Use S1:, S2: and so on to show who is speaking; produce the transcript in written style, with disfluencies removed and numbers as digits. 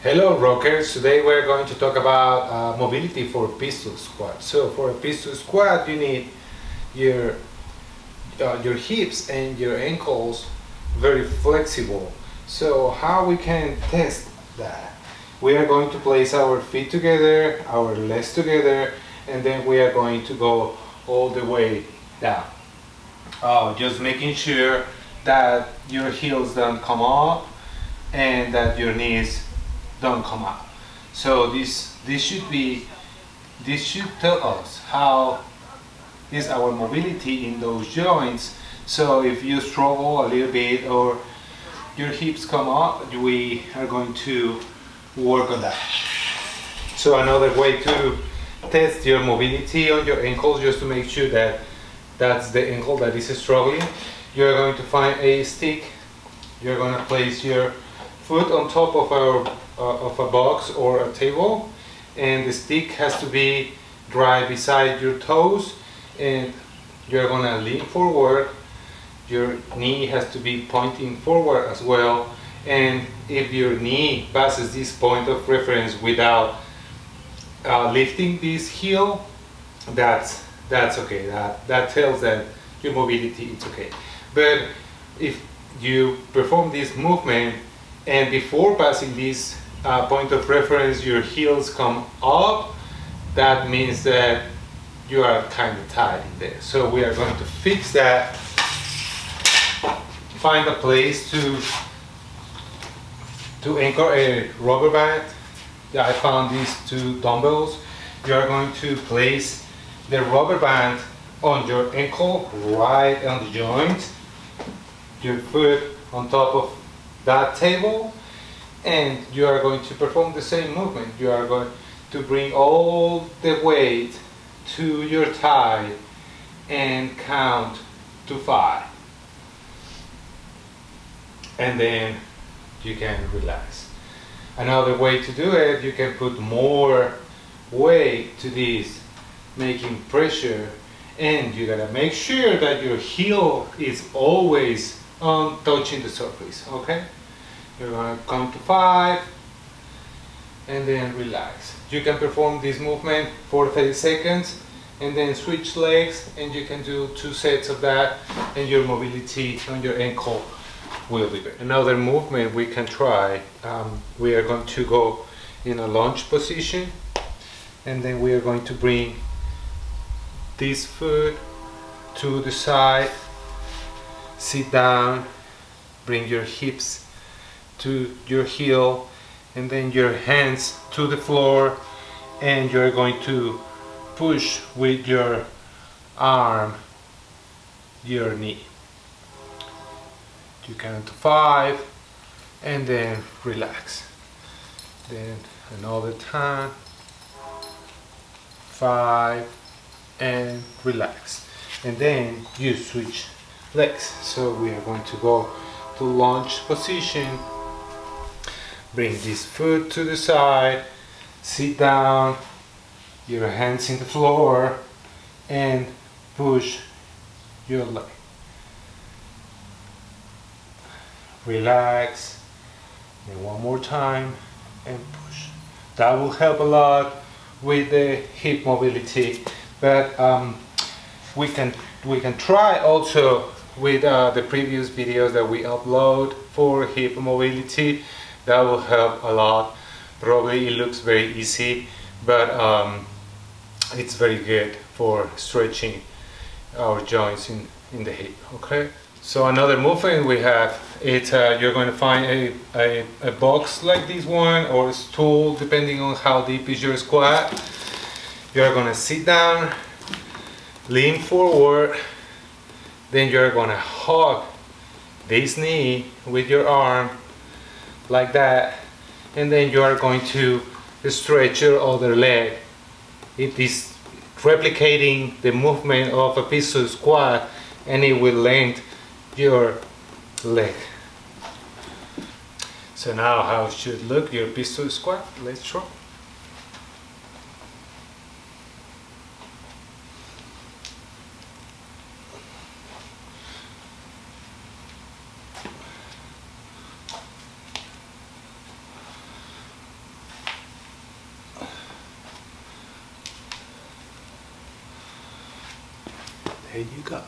S1: Hello rockers, today we're going to talk about mobility for pistol squat. So for a pistol squat you need your hips and your ankles very flexible. So how we can test that? We are going to place our feet together, our legs together, and then we are going to go all the way down. Just making sure that your heels don't come up and that your knees don't come out. So this should tell us how is our mobility in those joints. So if you struggle a little bit or your hips come up, we are going to work on that. So another way to test your mobility on your ankles, just to make sure that that's the ankle that is struggling, you're going to find a stick. You're going to place your foot on top of a box or a table, and the stick has to be dry beside your toes, and you're going to lean forward. Your knee has to be pointing forward as well, and if your knee passes this point of reference without lifting this heel, that's okay. That tells that your mobility is okay. But if you perform this movement and before passing this point of reference your heels come up, that means that you are kind of tight in there. So we are going to fix that. Find a place to anchor a rubber band. I found these two dumbbells. You are going to place the rubber band on your ankle, right on the joint, your foot on top of that table, and you are going to perform the same movement. You are going to bring all the weight to your thigh and count to 5, and then you can relax. Another way to do it, you can put more weight to this, making pressure, and you gotta make sure that your heel is always on touching the surface. Okay, you're gonna count to 5 and then relax. You can perform this movement for 30 seconds and then switch legs, and you can do 2 sets of that, and your mobility on your ankle will be better. Another movement we can try, we are going to go in a lunge position, and then we are going to bring this foot to the side, sit down, bring your hips to your heel, and then your hands to the floor, and you're going to push with your arm your knee. You count to 5 and then relax. Then another time, 5 and relax, and then you switch legs. So we are going to go to lunge position, bring this foot to the side, sit down, your hands in the floor, and push your leg. Relax, and one more time and push. That will help a lot with the hip mobility, but we can try also with the previous videos that we upload for hip mobility. That will help a lot. Probably it looks very easy, but it's very good for stretching our joints in the hip. Okay, so another movement we have, it's you're going to find a box like this one, or a stool, depending on how deep is your squat. You're going to sit down, lean forward, then you're going to hug this knee with your arm like that, and then you are going to stretch your other leg. It is replicating the movement of a pistol squat, and it will lengthen your leg. So now how should look your pistol squat? Let's try. There you go.